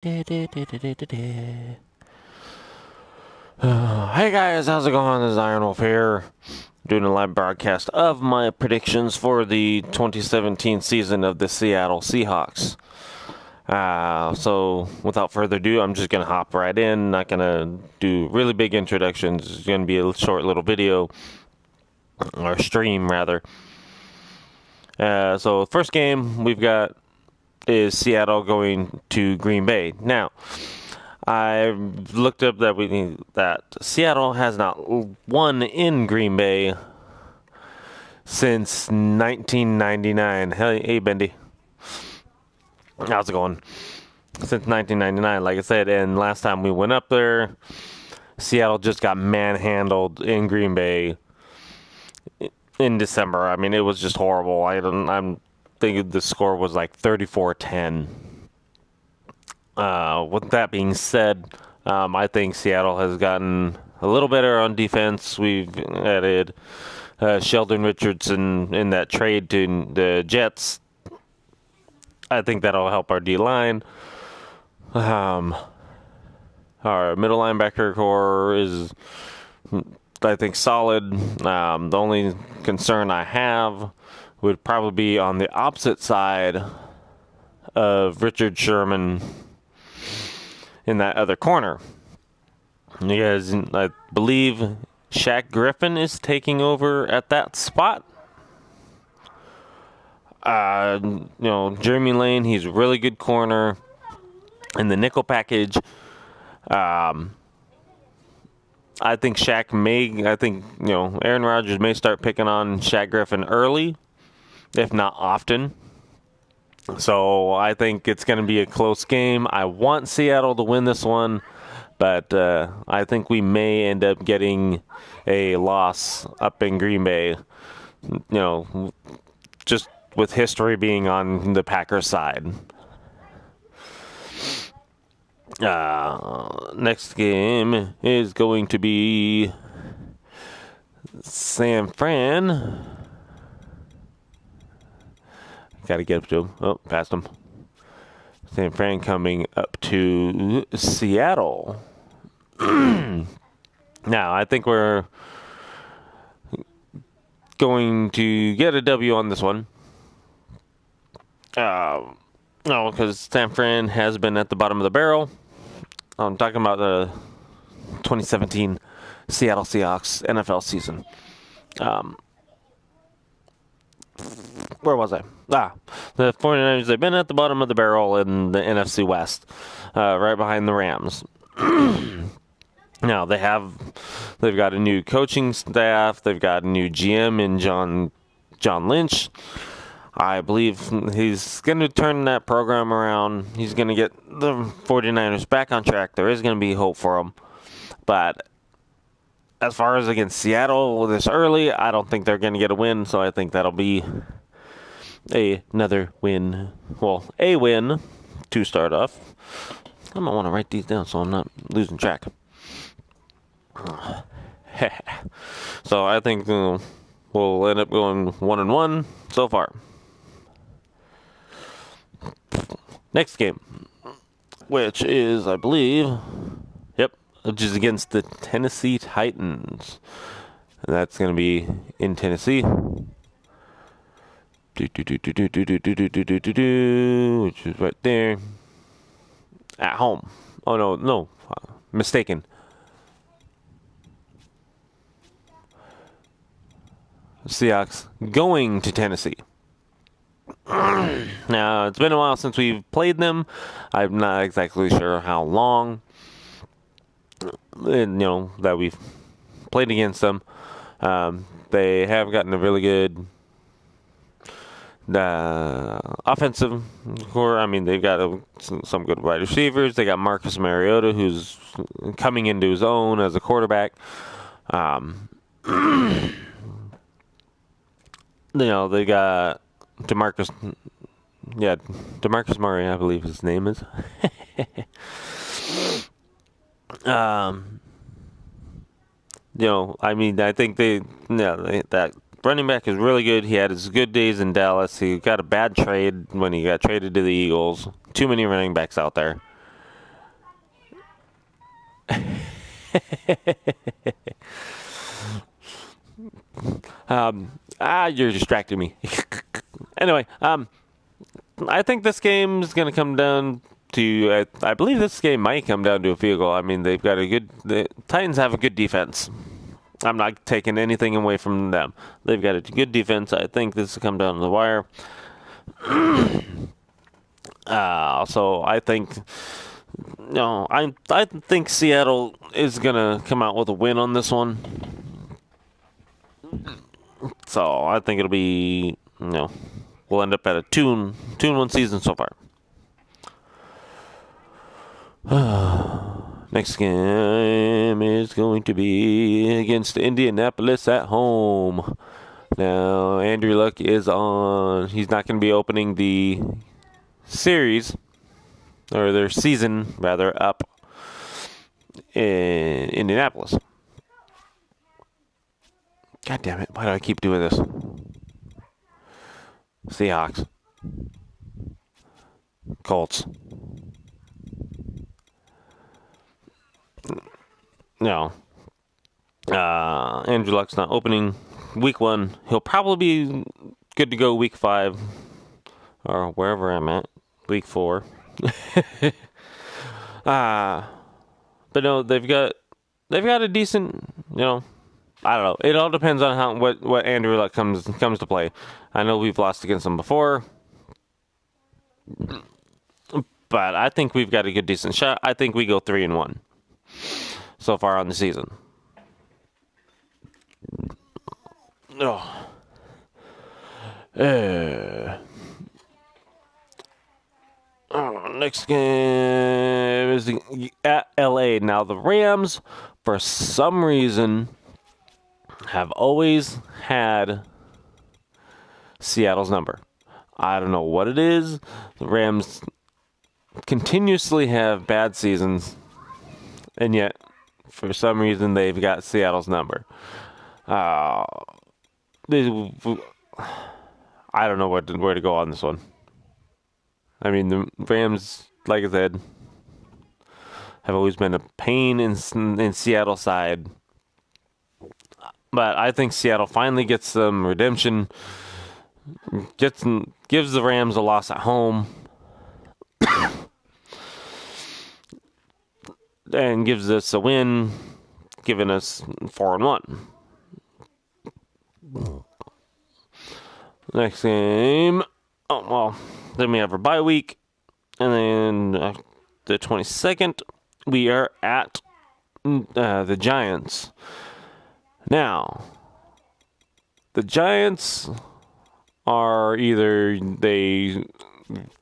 Hey guys, how's it going? This is Iron Wolf here, doing a live broadcast of my predictions for the 2017 season of the Seattle Seahawks. So without further ado, I'm just gonna hop right in. Not gonna do really big introductions. It's gonna be a short little video or stream rather. So first game we've got is Seattle going to Green Bay. Now, I looked up that Seattle has not won in Green Bay since 1999. Hey, Bendy, how's it going? Since 1999, like I said, and last time we went up there, Seattle just got manhandled in Green Bay in December. I mean, it was just horrible. I'm thinking the score was like 34-10. With that being said, I think Seattle has gotten a little better on defense. We've added Sheldon Richardson in that trade to the Jets. I think that'll help our D-line. Our middle linebacker core is, I think, solid. The only concern I have would probably be on the opposite side of Richard Sherman in that other corner. You guys, I believe Shaq Griffin is taking over at that spot. Jeremy Lane, he's a really good corner in the nickel package. I think Aaron Rodgers may start picking on Shaq Griffin early, if not often. So I think it's going to be a close game. I want Seattle to win this one, but I think we may end up getting a loss up in Green Bay. Just with history being on the Packers side. Next game is going to be San Fran. Got to get up to him. Oh, past him. San Fran coming up to Seattle. Now, I think we're going to get a W on this one. No, because San Fran has been at the bottom of the barrel. I'm talking about the 2017 Seattle Seahawks NFL season. Where was I? The 49ers, they've been at the bottom of the barrel in the NFC West, right behind the Rams. Now, they've got a new coaching staff. They've got a new GM in John Lynch. I believe he's going to turn that program around. He's going to get the 49ers back on track. There is going to be hope for them. But as far as against Seattle this early, I don't think they're going to get a win. So I think that'll be another win. Well, a win to start off. I might want to write these down so I'm not losing track. So I think we'll end up going 1-1 so far. Next game, which is, I believe, which is against the Tennessee Titans. And that's going to be in Tennessee. Which is right there. At home. Oh, no. Mistaken. Seahawks going to Tennessee. Now, it's been a while since we've played them. I'm not exactly sure how long, that we've played against them. They have gotten a really good offensive core. I mean, they've got some good wide receivers. They got Marcus Mariota, who's coming into his own as a quarterback. They got DeMarcus Murray, I believe his name is. I think that running back is really good. He had his good days in Dallas. He got a bad trade when he got traded to the Eagles. Too many running backs out there. You're distracting me. Anyway, I think this game is going to come down to. I believe this game might come down to a field goal. I mean, they've got the Titans have a good defense. I'm not taking anything away from them. They've got a good defense. I think this will come down to the wire. So I think, I think Seattle is gonna come out with a win on this one. So I think it'll be, we'll end up at a 2-1 season so far. Next game is going to be against Indianapolis at home. Now, Andrew Luck is on. He's not going to be opening the series, or their season, rather, up in Indianapolis. God damn it. Why do I keep doing this? Seahawks. Colts. No. Andrew Luck's not opening week 1. He'll probably be good to go week 5, or wherever I'm at, week 4. But no, they've got a decent, I don't know. It all depends on what Andrew Luck comes to play. I know we've lost against them before, but I think we've got a good decent shot. I think we go 3-1 so far on the season. Next game is at LA. Now the Rams, for some reason, have always had Seattle's number. I don't know what it is. The Rams continuously have bad seasons, and yet, for some reason, they've got Seattle's number. I don't know where to go on this one. I mean, the Rams, like I said, have always been a pain in Seattle's side. But I think Seattle finally gets some redemption, gives the Rams a loss at home, and gives us a win, giving us 4-1. Next game. Then we have our bye week, and then the 22nd, we are at the Giants. Now, the Giants are either they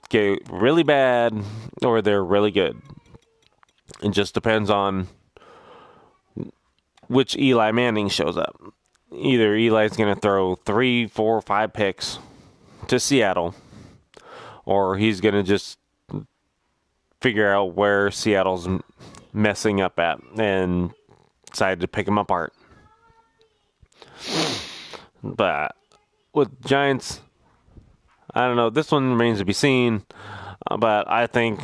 get really bad or they're really good. It just depends on which Eli Manning shows up. Either Eli's going to throw 3, 4, 5 picks to Seattle, or he's going to just figure out where Seattle's messing up at and decide to pick them apart. But with Giants, I don't know. This one remains to be seen. But I think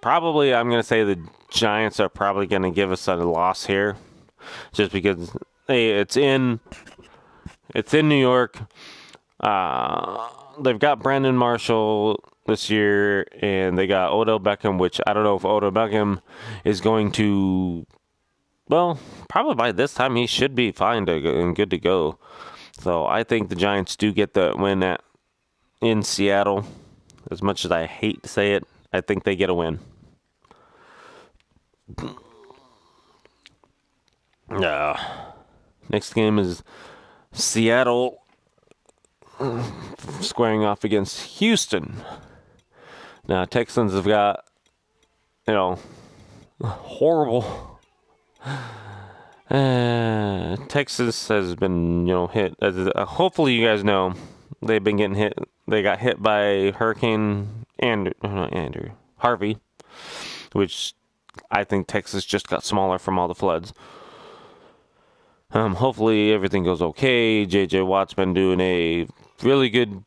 probably I'm going to say the Giants are probably going to give us a loss here, just because it's in New York. They've got Brandon Marshall this year, and they got Odell Beckham, which I don't know if Odell Beckham is going to. Well, probably by this time he should be fine and good to go. So I think the Giants do get the win in Seattle. As much as I hate to say it, I think they get a win. Next game is Seattle squaring off against Houston. Now, Texans have got, horrible. Texas has been, hit. Hopefully, you guys know they've been getting hit. They got hit by Hurricane Harvey, which I think Texas just got smaller from all the floods. Hopefully, everything goes okay. J.J. Watt's been doing a really good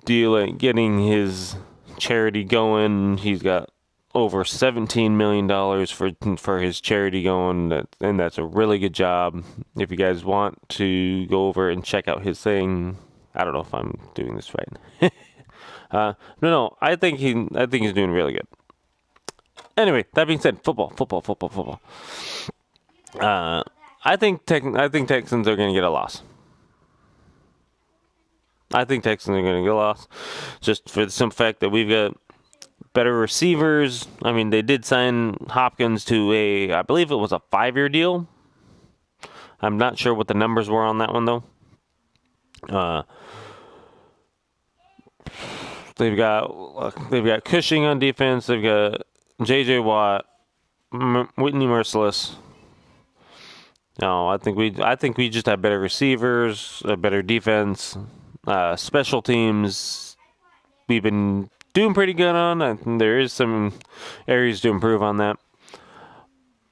deal at getting his charity going. He's got over $17 million for his charity going, and that's a really good job. If you guys want to go over and check out his thing, I don't know if I'm doing this right. No, I think he's doing really good. Anyway, that being said, football. I think Texans are going to get a loss. I think Texans are going to get a loss, just for the simple fact that we've got better receivers. I mean, they did sign Hopkins to I believe it was a 5-year deal. I'm not sure what the numbers were on that one though. They've got Cushing on defense. They've got J.J. Watt, Whitney Merciless. No, I think we just have better receivers, a better defense, special teams. We've been doing pretty good on. I think there is some areas to improve on that.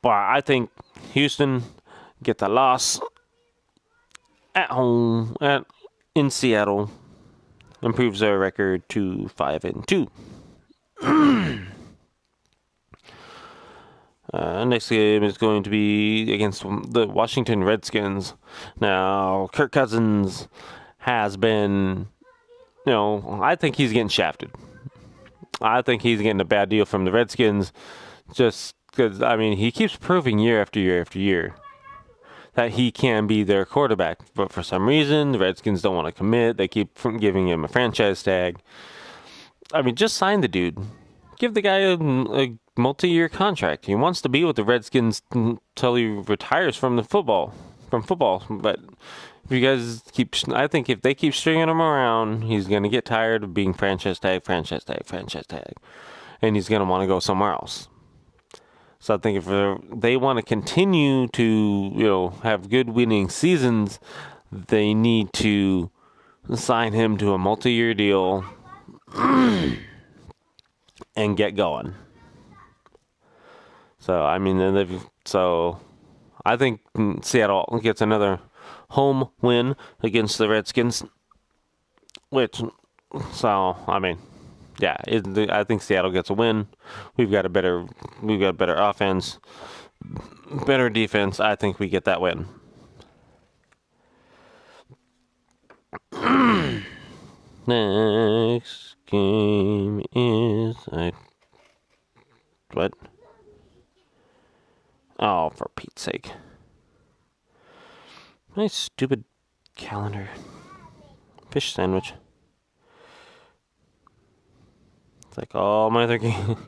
But I think Houston gets a loss at home in Seattle. Improves their record to 5-2. Next game is going to be against the Washington Redskins. Now, Kirk Cousins has been, I think he's getting shafted. I think he's getting a bad deal from the Redskins just because, he keeps proving year after year after year that he can be their quarterback. But for some reason, the Redskins don't want to commit. They keep giving him a franchise tag. Just sign the dude. Give the guy a multi-year contract. He wants to be with the Redskins until he retires from football. But if you guys I think if they keep stringing him around, he's going to get tired of being franchise tag. And he's going to want to go somewhere else. So I think if they want to continue to, have good winning seasons, they need to sign him to a multi-year deal and get going. So, I think Seattle gets another home win against the Redskins. I think Seattle gets a win. We've got better offense, better defense. I think we get that win. Next game is what? Oh, for Pete's sake! My stupid calendar. Fish sandwich. It's like all my other games.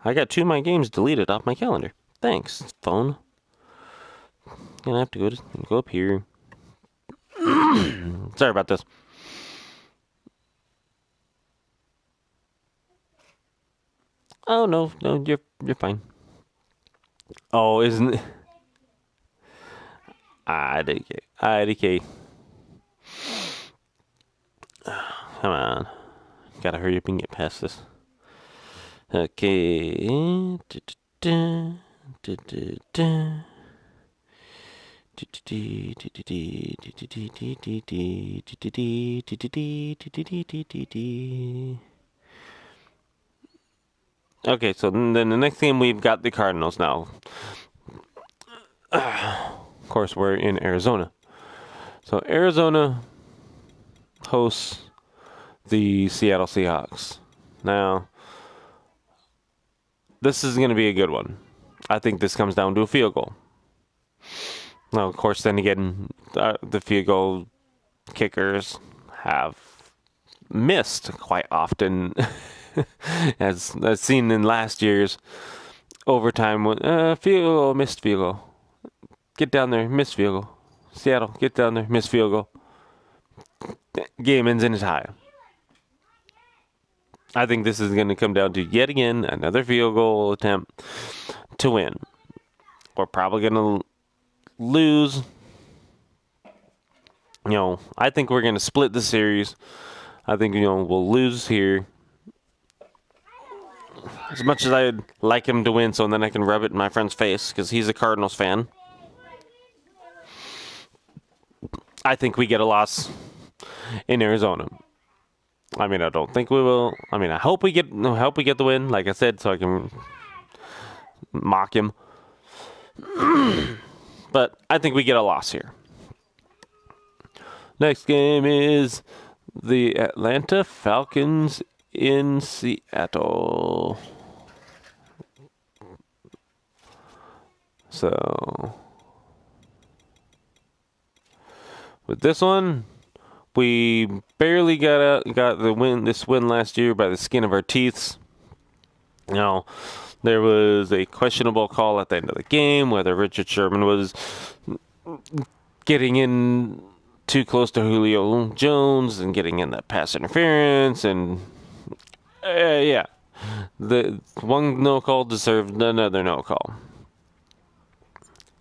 I got 2 of my games deleted off my calendar. Thanks, phone. Gonna have to go up here. Sorry about this. Oh no, you're fine. Oh, isn't it? IDK. Come on. Gotta hurry up and get past this. Okay. Okay, so then the next game we've got the Cardinals now. Of course, we're in Arizona. So Arizona hosts the Seattle Seahawks. Now, this is going to be a good one. I think this comes down to a field goal. Now, of course, then again, the field goal kickers have missed quite often, as seen in last year's overtime. Missed field goal. Get down there, missed field goal. Seattle, get down there, missed field goal. Game ends in a tie. I think this is going to come down to, yet again, another field goal attempt to win. We're probably going to lose. I think we're going to split the series. I think, we'll lose here. As much as I'd like him to win, so then I can rub it in my friend's face, because he's a Cardinals fan. I think we get a loss in Arizona. I don't think we will. I hope we get the win, like I said, so I can mock him. But I think we get a loss here. Next game is the Atlanta Falcons in Seattle. So, with this one, we barely got this win last year by the skin of our teeth. There was a questionable call at the end of the game, whether Richard Sherman was getting in too close to Julio Jones and getting in that pass interference, and yeah, the one no call deserved another no call.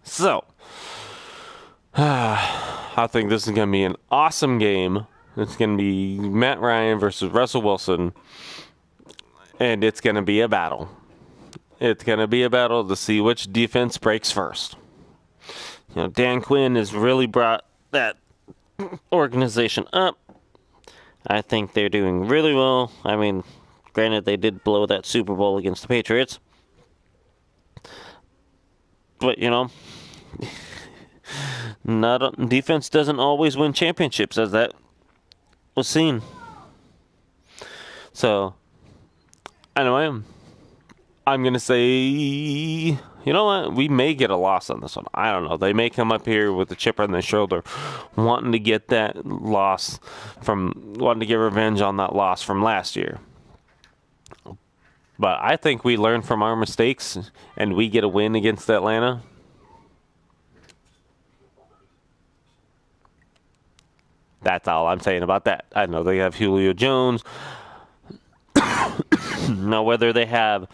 So, I think this is going to be an awesome game. It's going to be Matt Ryan versus Russell Wilson, and it's going to be a battle. It's going to be a battle to see which defense breaks first. Dan Quinn has really brought that organization up. I think they're doing really well. I mean, granted, they did blow that Super Bowl against the Patriots. But, defense doesn't always win championships, as that was seen. So, anyway, I'm going to say, you know what? We may get a loss on this one. I don't know. They may come up here with a chip on their shoulder, wanting to get that wanting to get revenge on that loss from last year. But I think we learn from our mistakes, and we get a win against Atlanta. That's all I'm saying about that. I know they have Julio Jones. Now, whether they have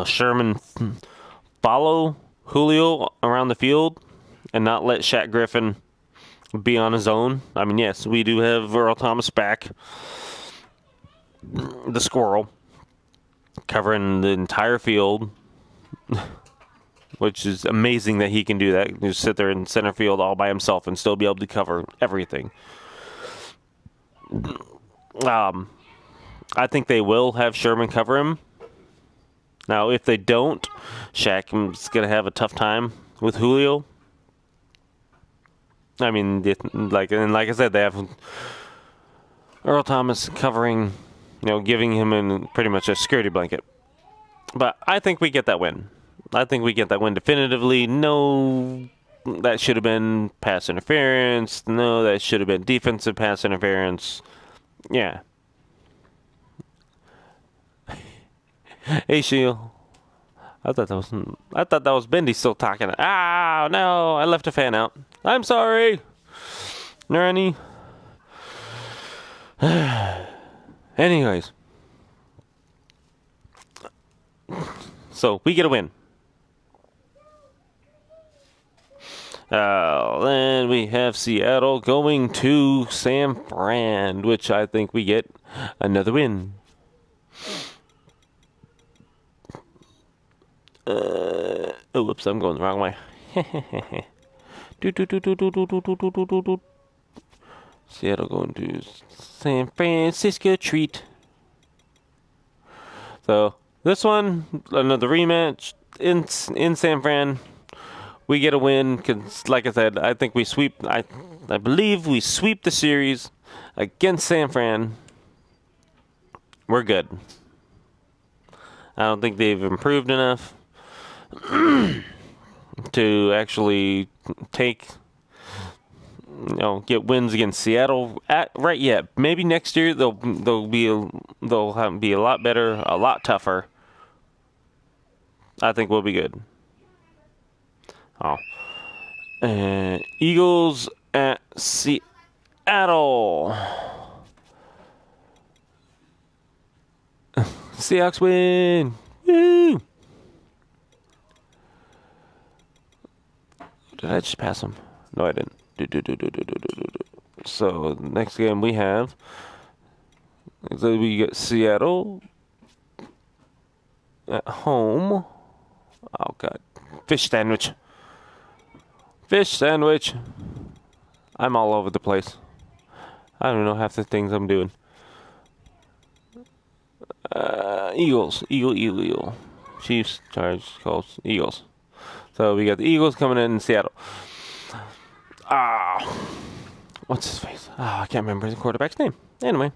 Sherman follow Julio around the field and not let Shaq Griffin be on his own. I mean, yes, we do have Earl Thomas back, the squirrel, covering the entire field, which is amazing that he can do that. Just sit there in center field all by himself and still be able to cover everything. I think they will have Sherman cover him. Now, if they don't, Shaq is going to have a tough time with Julio. I mean, like I said, they have Earl Thomas covering, giving him pretty much a security blanket. But I think we get that win. I think we get that win definitively. No, that should have been pass interference. No, that should have been defensive pass interference. Yeah. Hey, Shield. I thought that was Bendy still talking. Ah, no, I left a fan out. I'm sorry. Nani. Anyways. So, we get a win. Then we have Seattle going to San Fran, which I think we get another win. Whoops, I'm going the wrong way. Seattle going to San Francisco treat. So, this one, another rematch in San Fran. We get a win because, like I said, I think we sweep. I believe we sweep the series against San Fran. We're good. I don't think they've improved enough to actually get wins against Seattle right yet. Maybe next year they'll be a lot better, a lot tougher. I think we'll be good. Eagles at Seattle. Seahawks win. Woo! Did I just pass them? No, I didn't. So, next game we have, we get Seattle at home. Oh, God. Fish sandwich. I'm all over the place. I don't know half the things I'm doing. Eagles. Eagle. Chiefs, Chargers, Colts, Eagles. So we got the Eagles coming in Seattle. What's his face? I can't remember the quarterback's name. Anyway.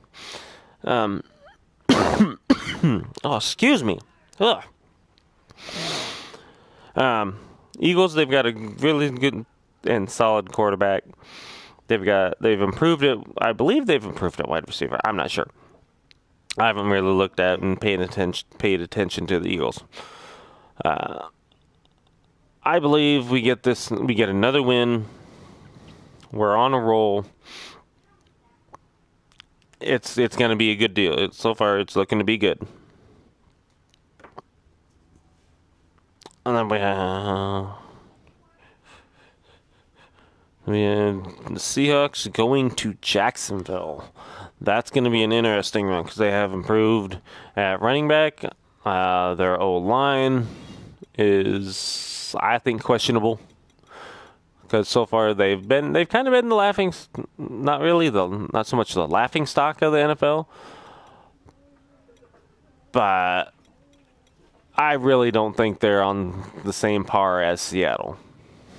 Excuse me. Ugh. Eagles, they've got a really good and solid quarterback. They've improved it. I believe they've improved at wide receiver. I'm not sure. I haven't really looked at and paid attention to the Eagles. I believe we get another win. We're on a roll. It's going to be a good deal. So far, it's looking to be good. And then we have the Seahawks going to Jacksonville. That's going to be an interesting one because they have improved at running back. Their O-line is, I think, questionable because so far they've kind of been the not so much the laughing stock of the NFL, but I really don't think they're on the same par as Seattle.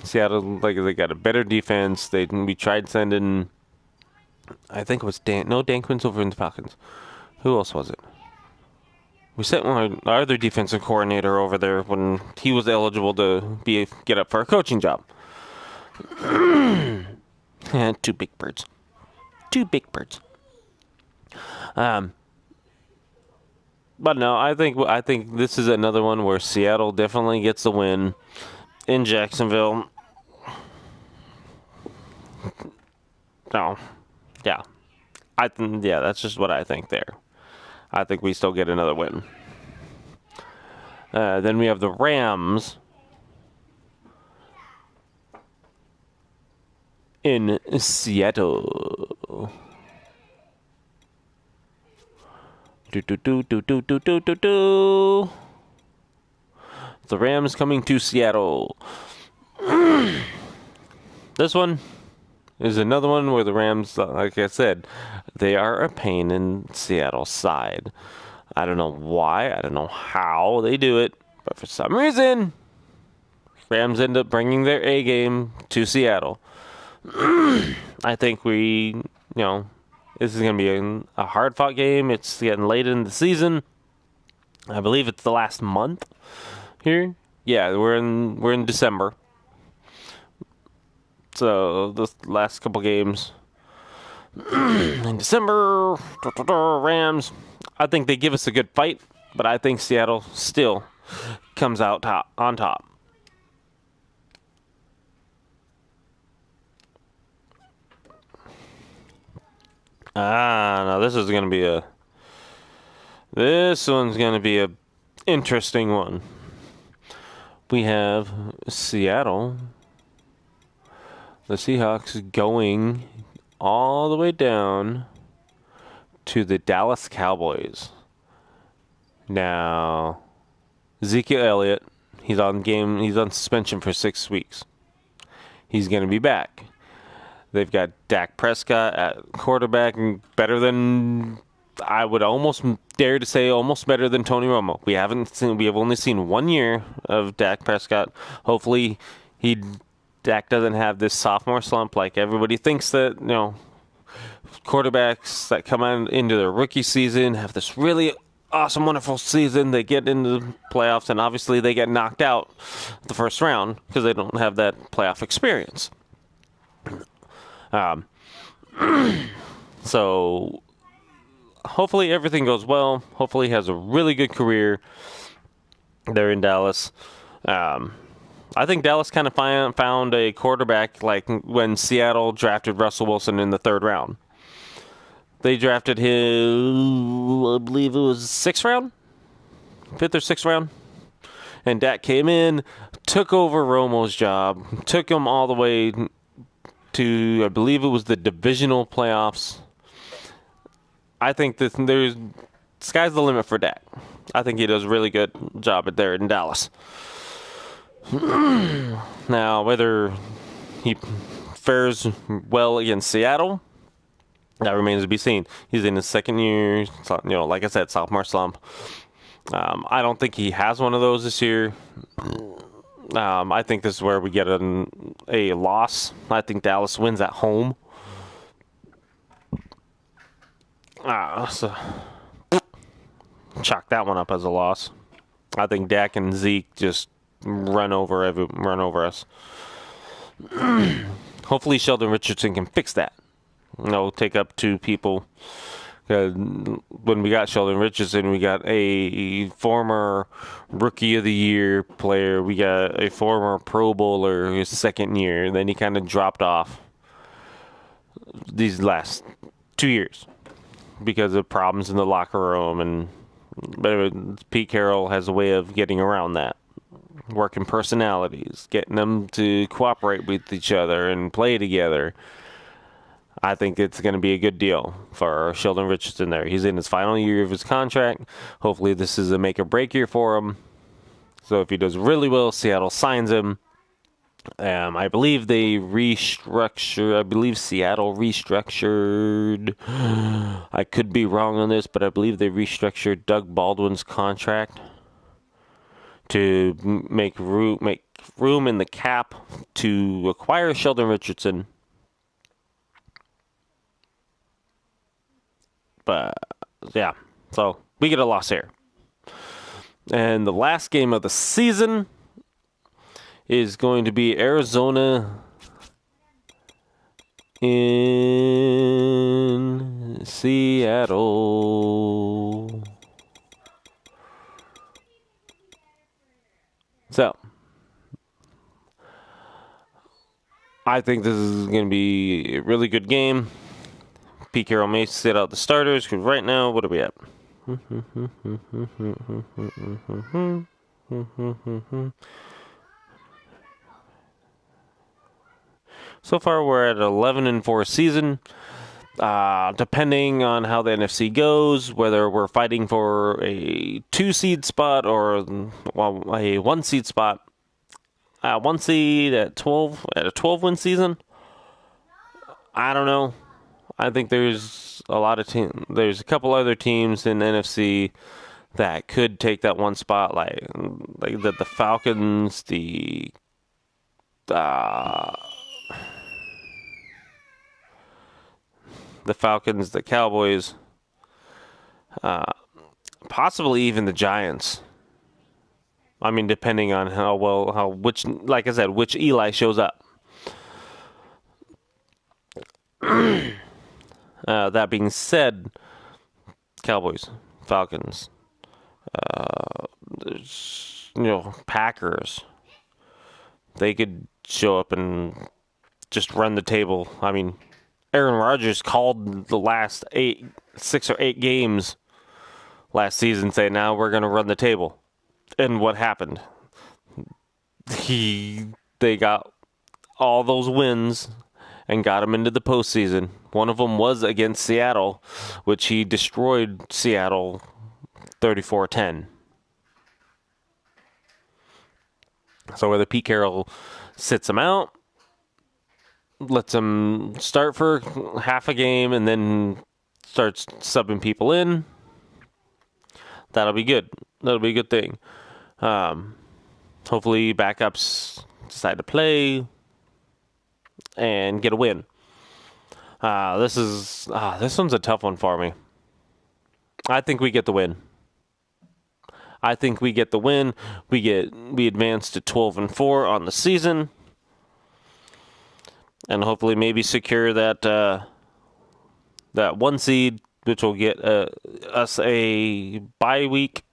Seattle, they got a better defense. We tried sending, I think it was Dan Quinn's over in the Falcons. Who else was it? We sent our other defensive coordinator over there when he was eligible to get up for a coaching job. Two big birds. But no, I think this is another one where Seattle definitely gets the win in Jacksonville. No, yeah, that's just what I think there. I think we still get another win. Then we have the Rams in Seattle. The Rams coming to Seattle. This one is another one where the Rams, like I said, they are a pain in Seattle's side. I don't know why. I don't know how they do it. But for some reason, Rams end up bringing their A game to Seattle. I think this is going to be a hard-fought game. It's getting late in the season. I believe it's the last month here. Yeah, we're in December. So the last couple games in December, Rams. I think they give us a good fight, but I think Seattle still comes out on top. Now this one's going to be a interesting one. We have Seattle, the Seahawks, going all the way down to the Dallas Cowboys. Now, Ezekiel Elliott, he's on suspension for 6 weeks. He's going to be back. They've got Dak Prescott at quarterback, better than, I would almost dare to say, almost better than Tony Romo. We have only seen 1 year of Dak Prescott. Hopefully, Dak doesn't have this sophomore slump like everybody thinks that, quarterbacks that come into their rookie season have this really awesome, wonderful season. They get into the playoffs, and obviously they get knocked out the first round because they don't have that playoff experience. So hopefully everything goes well. Hopefully he has a really good career there in Dallas. I think Dallas kind of found a quarterback like when Seattle drafted Russell Wilson in the 3rd round. They drafted him, I believe it was 6th round? 5th or 6th round? And Dak came in, took over Romo's job, took him all the way to, I believe it was the divisional playoffs. I think that sky's the limit for Dak. I think he does a really good job there in Dallas. Now, whether he fares well against Seattle, that remains to be seen. He's in his 2nd year, like I said, sophomore slump. I don't think he has one of those this year. I think this is where we get a loss. I think Dallas wins at home. So chalk that one up as a loss. I think Dak and Zeke just run over us. Hopefully Sheldon Richardson can fix that. Take up two people. When we got Sheldon Richardson, we got a former Rookie of the Year player. We got a former Pro Bowler his second year. Then he kind of dropped off these last 2 years because of problems in the locker room. But Pete Carroll has a way of getting around that. Working personalities, getting them to cooperate with each other and play together. I think it's going to be a good deal for Sheldon Richardson there. He's in his final year of his contract. Hopefully this is a make or break year for him. So if he does really well, Seattle signs him. I believe they restructured. I believe Seattle restructured. I could be wrong on this, but I believe they restructured Doug Baldwin's contract to make room in the cap to acquire Sheldon Richardson. But, yeah, so we get a loss here. And the last game of the season is going to be Arizona in Seattle. So, I think this is going to be a really good game. Pete Carroll may sit out the starters because right now, what are we at? So far, we're at 11-4 season. Depending on how the NFC goes, whether we're fighting for a 2-seed spot or a 1-seed spot, 1 seed at a 12-win season. I don't know. I think there's a lot of there's a couple other teams in the NFC that could take that one spot, like the Falcons, the Falcons, the Cowboys, possibly even the Giants. I mean, depending on which Eli shows up. That being said, Cowboys, Falcons, Packers, they could show up and just run the table. I mean, Aaron Rodgers called the last 6 or 8 games last season saying, now we're going to run the table. And what happened? They got all those wins and got him into the postseason. One of them was against Seattle, which he destroyed Seattle 34-10. So whether Pete Carroll sits him out, lets him start for half a game, and then starts subbing people in, that'll be good. That'll be a good thing. Hopefully backups decide to play and get a win. This one's a tough one for me. I think we get the win. We advance to 12-4 on the season, and hopefully maybe secure that 1 seed, which will get us a bye week.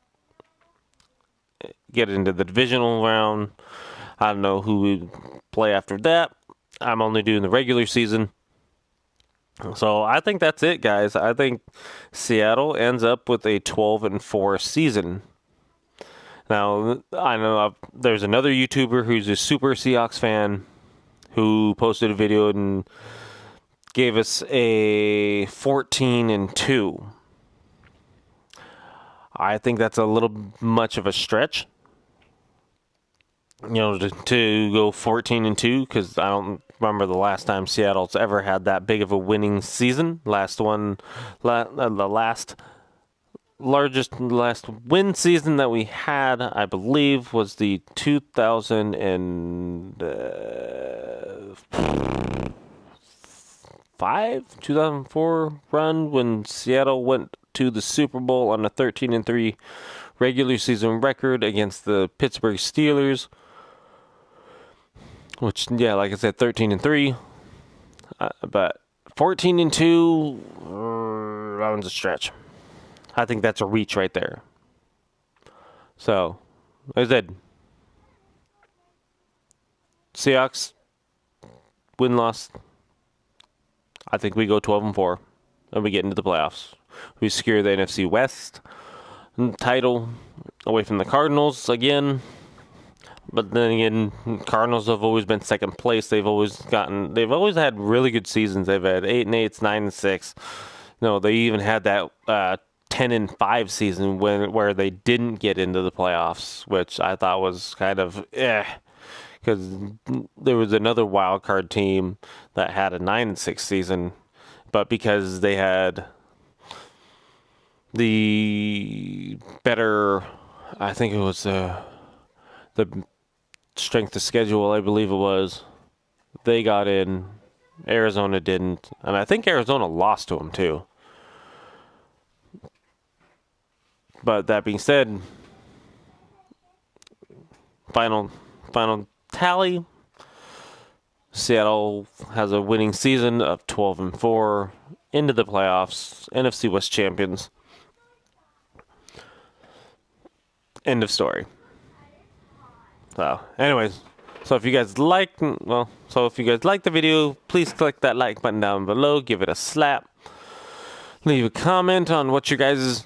Get into the divisional round. I don't know who would play after that. I'm only doing the regular season. So I think that's it, guys. I think Seattle ends up with a 12-4 season. Now, I know there's another YouTuber who's a super Seahawks fan who posted a video and gave us a 14-2. I think that's a little much of a stretch. To go 14-2, because I don't remember the last time Seattle's ever had that big of a winning season. The last last win season that we had, I believe, was the 2004 run when Seattle went to the Super Bowl on a 13-3 regular season record against the Pittsburgh Steelers. Which, yeah, like I said, 13-3, but 14-2, that one's a stretch. I think that's a reach right there. So, like I said, Seahawks win-loss. I think we go 12-4, and we get into the playoffs. We secure the NFC West title away from the Cardinals again. But then again, Cardinals have always been second place. They've always had really good seasons. They've had 8-8, 9-6. No, they even had that 10-5 season where they didn't get into the playoffs, which I thought was kind of because there was another wild card team that had a 9-6 season, but because they had the better, I think it was the strength of schedule, I believe it was, they got in. Arizona didn't, and I think Arizona lost to them too. But that being said, final tally, Seattle has a winning season of 12-4, into the playoffs, NFC West champions. End of story. So, anyways, if you guys like the video, please click that like button down below, give it a slap, leave a comment on what your guys'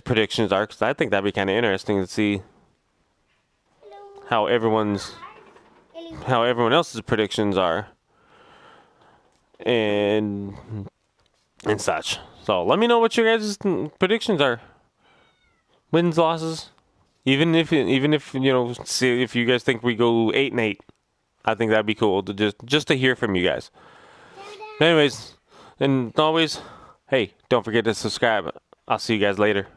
predictions are, because I think that'd be kind of interesting to see how everyone else's predictions are and such. So let me know what your guys' predictions are. Wins, losses. Even if see if you guys think we go 8-8, I think that'd be cool to just to hear from you guys. Anyways, and always, hey, don't forget to subscribe. I'll see you guys later.